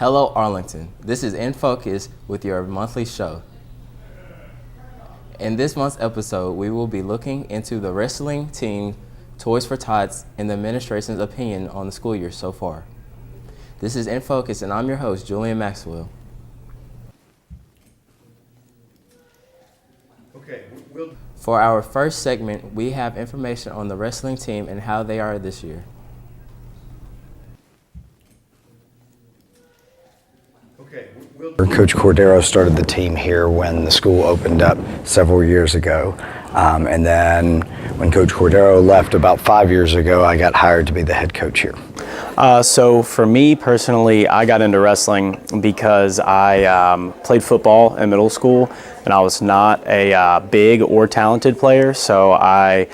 Hello Arlington, this is In Focus with your monthly show. In this month's episode, we will be looking into the wrestling team, Toys for Tots, and the administration's opinion on the school year so far. This is In Focus, and I'm your host, Julian Maxwell. For our first segment, we have information on the wrestling team and how they are this year. Coach Cordero started the team here when the school opened up several years ago. And then when Coach Cordero left about 5 years ago, I got hired to be the head coach here. So for me personally, I got into wrestling because I played football in middle school, and I was not a big or talented player, so I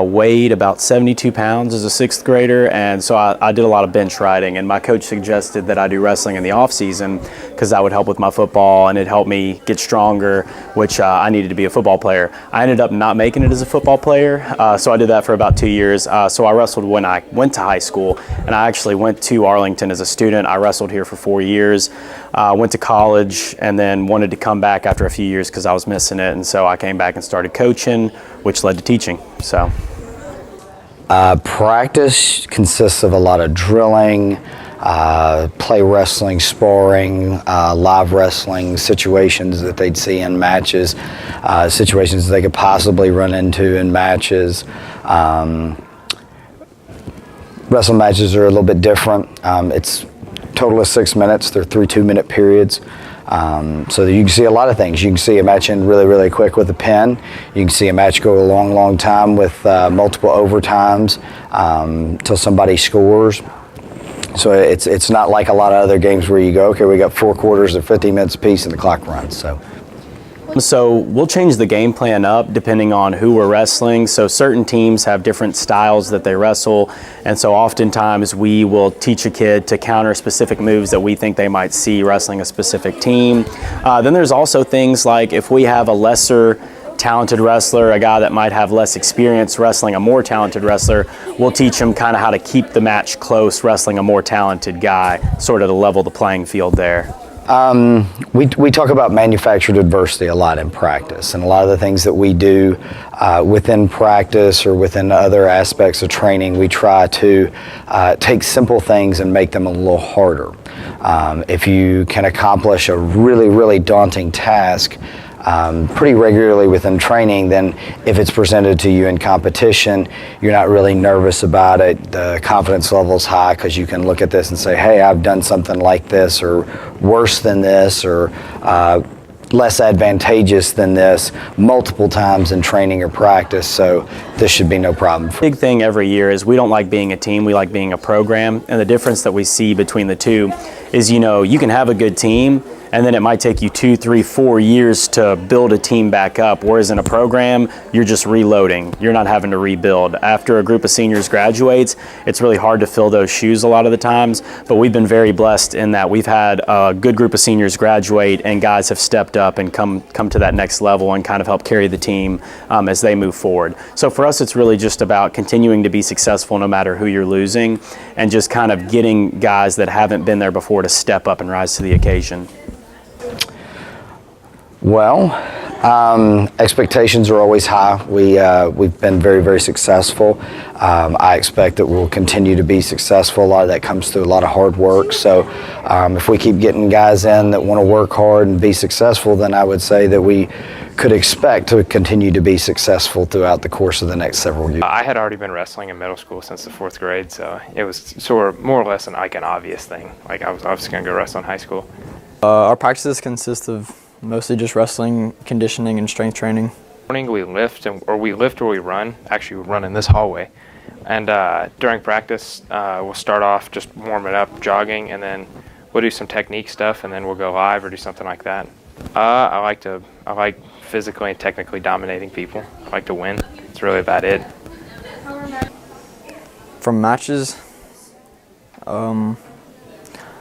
weighed about 72 pounds as a sixth grader, and so I did a lot of bench riding, and my coach suggested that I do wrestling in the off season because that would help with my football and it helped me get stronger, which I needed to be a football player. I ended up not making it as a football player, so I did that for about 2 years. So I wrestled when I went to high school, and I actually went to Arlington as a student. I wrestled here for 4 years, went to college, and then wanted to come back after a few years because I was missing it, and so I came back and started coaching, which led to teaching. So. Practice consists of a lot of drilling, play wrestling, sparring, live wrestling, situations that they'd see in matches, situations they could possibly run into in matches. Wrestling matches are a little bit different. It's a total of 6 minutes. They're 3 2-minute periods. So you can see a lot of things. You can see a match end really, really quick with a pin. You can see a match go a long, long time with multiple overtimes till somebody scores. So it's not like a lot of other games where you go, okay, we got 4 quarters of 50 minutes apiece and the clock runs. So we'll change the game plan up depending on who we're wrestling. So certain teams have different styles that they wrestle, and so oftentimes we will teach a kid to counter specific moves that we think they might see wrestling a specific team. Then there's also things like if we have a lesser talented wrestler, a guy that might have less experience wrestling a more talented wrestler, we'll teach him kind of how to keep the match close wrestling a more talented guy, sort of to level the playing field there. We talk about manufactured adversity a lot in practice, and a lot of the things that we do within practice or within other aspects of training, we try to take simple things and make them a little harder. If you can accomplish a really, really daunting task pretty regularly within training, then if it's presented to you in competition, you're not really nervous about it. The confidence level's high because you can look at this and say, hey, I've done something like this or worse than this or less advantageous than this multiple times in training or practice, so this should be no problem. Big thing every year is we don't like being a team, we like being a program, and the difference that we see between the two is, you can have a good team and then it might take you 2, 3, 4 years to build a team back up, whereas in a program, you're just reloading. You're not having to rebuild. After a group of seniors graduates, it's really hard to fill those shoes a lot of the times, but we've been very blessed in that we've had a good group of seniors graduate and guys have stepped up and come to that next level and kind of help carry the team as they move forward. So for us, it's really just about continuing to be successful no matter who you're losing and just kind of getting guys that haven't been there before to step up and rise to the occasion. Well, expectations are always high. We've been very, very successful. I expect that we'll continue to be successful. A lot of that comes through a lot of hard work. So if we keep getting guys in that want to work hard and be successful, then I would say that we could expect to continue to be successful throughout the course of the next several years. I had already been wrestling in middle school since the 4th grade, so it was sort of more or less an obvious thing. Like I was going to go wrestle in high school. Our practices consist of mostly just wrestling, conditioning, and strength training. Morning we lift or we run. Actually, we run in this hallway. And during practice, we'll start off just warming up, jogging, and then we'll do some technique stuff, and then we'll go live or do something like that. I like physically and technically dominating people. I like to win. It's really about it. From matches, I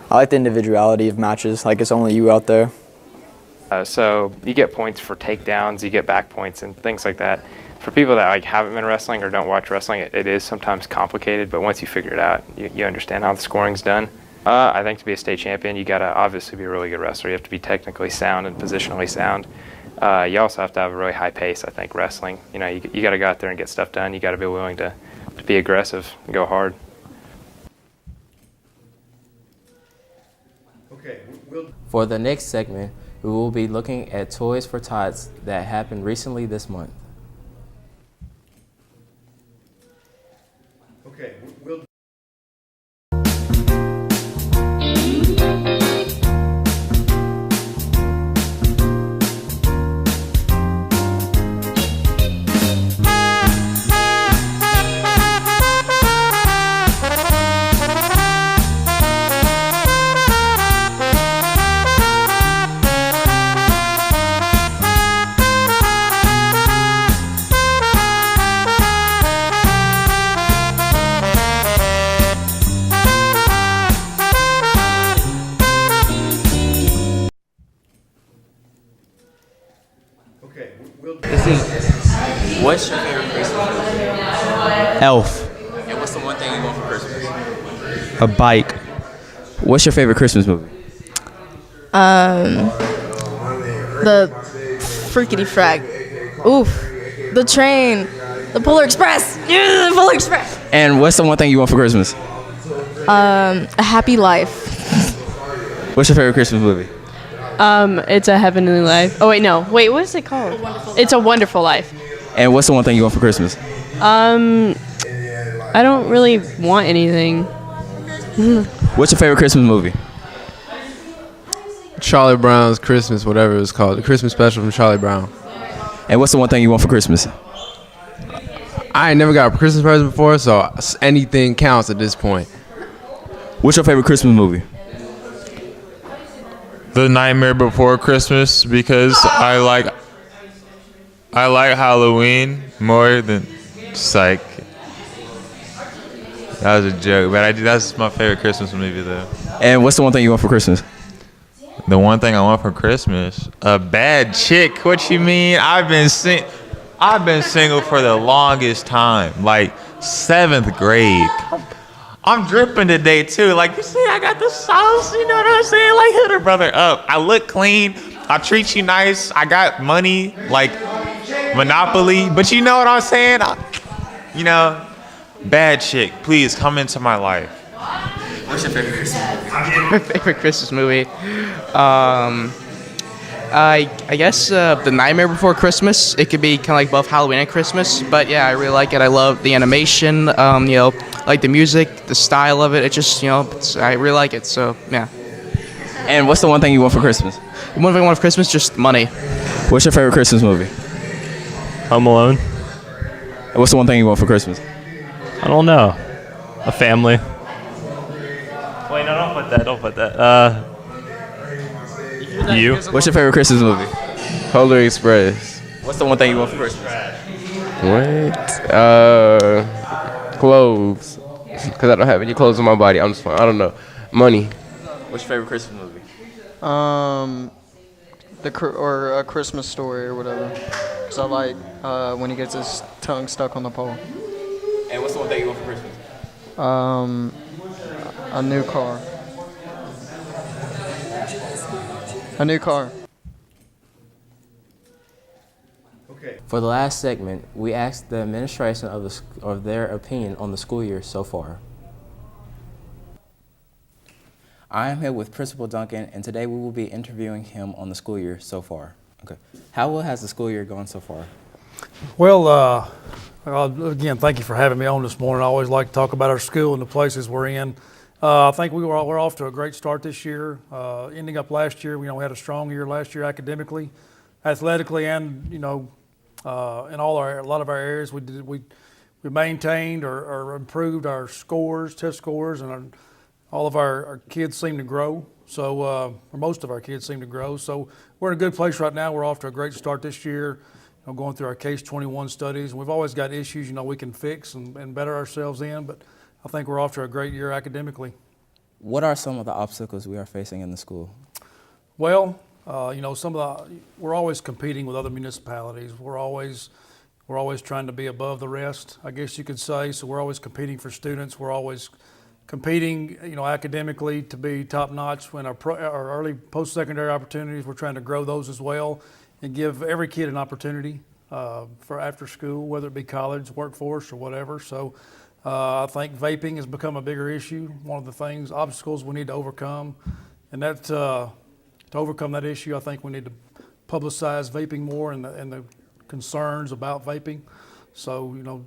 like the individuality of matches. Like it's only you out there. So you get points for takedowns, you get back points and things like that. For people that haven't been wrestling or don't watch wrestling, it is sometimes complicated, but once you figure it out, you understand how the scoring's done. I think to be a state champion, you got to obviously be a really good wrestler. You have to be technically sound and positionally sound. You also have to have a really high pace, I think, wrestling. You know, you got to go out there and get stuff done. You got to be willing to be aggressive and go hard. For the next segment, we will be looking at Toys for Tots that happened recently this month. Okay, we'll What's your favorite Christmas movie? Elf. And what's the one thing you want for Christmas? A bike. What's your favorite Christmas movie? The freakity frag. Oof. The train. The Polar Express. Yeah, the Polar Express. And what's the one thing you want for Christmas? A happy life. What's your favorite Christmas movie? It's A Heavenly Life. Oh wait, no. Wait, what is it called? It's A Wonderful Life. And what's the one thing you want for Christmas? I don't really want anything. What's your favorite Christmas movie? Charlie Brown's Christmas, whatever it's called, the Christmas special from Charlie Brown. And what's the one thing you want for Christmas? I ain't never got a Christmas present before, so anything counts at this point. What's your favorite Christmas movie? The Nightmare Before Christmas, because I like Halloween more than Psych. That was a joke, but that's my favorite Christmas movie though. And what's the one thing you want for Christmas? The one thing I want for Christmas, a bad chick. What you mean? I've been single for the longest time, like 7th grade. I'm dripping today too. Like, you see, I got the sauce. You know what I'm saying? Like, hit her brother up. I look clean. I treat you nice. I got money, like Monopoly. But you know what I'm saying? Bad chick. Please come into my life. What's your favorite Christmas movie? My favorite Christmas movie. I guess The Nightmare Before Christmas. It could be kind of like both Halloween and Christmas, but yeah, I really like it. I love the animation, like the music, the style of it. It just, I really like it. So yeah. And what's the one thing you want for Christmas? The one thing I want for Christmas, just money. What's your favorite Christmas movie? Home Alone. And what's the one thing you want for Christmas? I don't know. A family. Wait, no, don't put that. You? What's your favorite Christmas movie? Polar Express. What's the one thing you want for Christmas? What? Clothes. Because I don't have any clothes on my body. I don't know. Money. What's your favorite Christmas movie? A Christmas Story or whatever. Because I like when he gets his tongue stuck on the pole. And what's the one thing you want for Christmas? A new car. A new car. For the last segment, we asked the administration of their opinion on the school year so far. I am here with Principal Duncan, and today we will be interviewing him on the school year so far. Okay. How well has the school year gone so far? Well, again, thank you for having me on this morning. I always like to talk about our school and the places we're in. I think we're off to a great start this year. Ending up last year, we had a strong year last year academically, athletically, and in a lot of our areas, we maintained or improved our scores, test scores, and all of our kids seem to grow. So, or most of our kids seem to grow. So we're in a good place right now. We're off to a great start this year. Going through our Case 21 studies. We've always got issues, we can fix and better ourselves in, but I think we're off to a great year academically. What are some of the obstacles we are facing in the school? Well, we're always competing with other municipalities. We're always trying to be above the rest, I guess you could say. So we're always competing for students. We're always competing, academically to be top notch. When our early post-secondary opportunities, we're trying to grow those as well and give every kid an opportunity for after school, whether it be college, workforce, or whatever. So I think vaping has become a bigger issue. One of the obstacles we need to overcome, and that to overcome that issue, I think we need to publicize vaping more and the concerns about vaping. So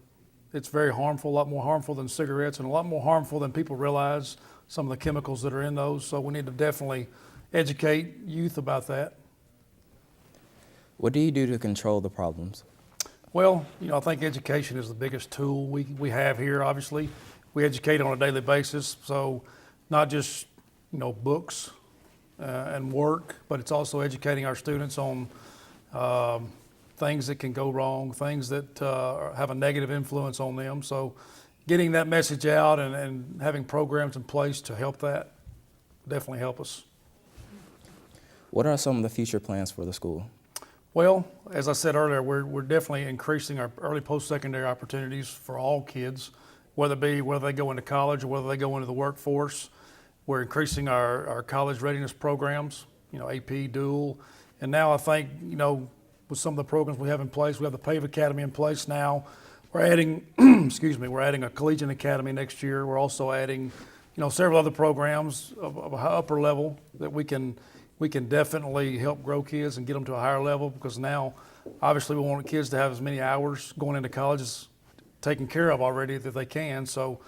it's very harmful, a lot more harmful than cigarettes, and a lot more harmful than people realize, some of the chemicals that are in those. So we need to definitely educate youth about that. What do you do to control the problems? Well, I think education is the biggest tool we have here. Obviously, we educate on a daily basis, so not just books and work, but it's also educating our students on things that can go wrong, things that have a negative influence on them. So getting that message out and having programs in place to help that definitely help us. What are some of the future plans for the school? Well, as I said earlier, we're definitely increasing our early post-secondary opportunities for all kids, whether they go into college or whether they go into the workforce. We're increasing our college readiness programs, AP, dual, and now I think, with some of the programs we have in place, we have the PAVE Academy in place now. We're adding, we're adding a collegiate academy next year. We're also adding, several other programs of a upper level that we can definitely help grow kids and get them to a higher level, because now, obviously, we want kids to have as many hours going into college as taken care of already that they can. So,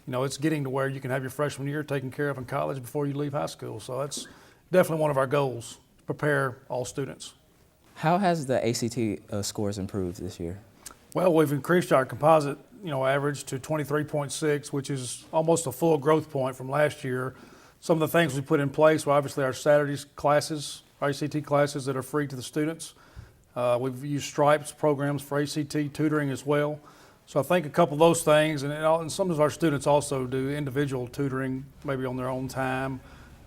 it's getting to where you can have your freshman year taken care of in college before you leave high school. So that's definitely one of our goals, to prepare all students. How has the ACT scores improved this year? Well, we've increased our composite, average to 23.6, which is almost a full growth point from last year. Some of the things we put in place were obviously our Saturdays classes, our ACT classes that are free to the students. We've used Stripes programs for ACT tutoring as well. So I think a couple of those things, and some of our students also do individual tutoring, maybe on their own time,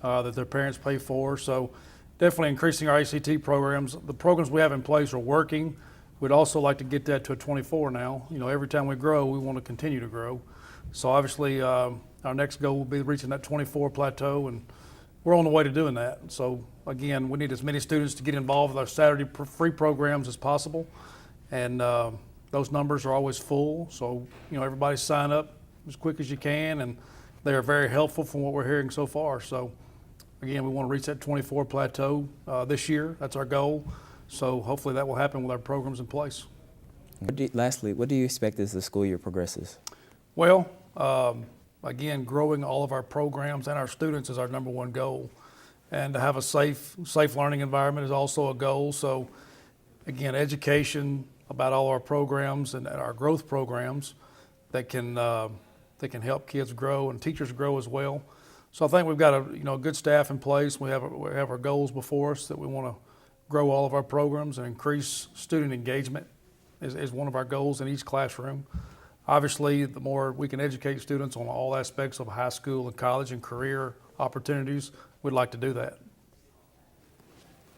that their parents pay for. So definitely increasing our ACT programs. The programs we have in place are working. We'd also like to get that to a 24 now. Every time we grow, we want to continue to grow. So obviously, our next goal will be reaching that 24 plateau, and we're on the way to doing that. So again, we need as many students to get involved with our Saturday free programs as possible, and those numbers are always full. So everybody sign up as quick as you can, and they are very helpful from what we're hearing so far. So again, we want to reach that 24 plateau this year. That's our goal. So hopefully that will happen with our programs in place. Lastly, what do you expect as the school year progresses? Well, again, growing all of our programs and our students is our number one goal. And to have a safe learning environment is also a goal. So again, education about all our programs and our growth programs that can help kids grow and teachers grow as well. So I think we've got a good staff in place. We have our goals before us that we want to grow all of our programs and increase student engagement is one of our goals in each classroom. Obviously, the more we can educate students on all aspects of high school and college and career opportunities, we'd like to do that.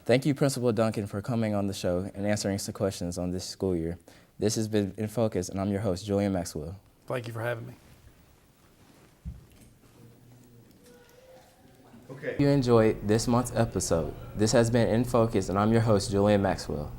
Thank you, Principal Duncan, for coming on the show and answering some questions on this school year. This has been In Focus, and I'm your host, Julian Maxwell. Thank you for having me. Okay. If you enjoyed this month's episode, this has been In Focus, and I'm your host, Julian Maxwell.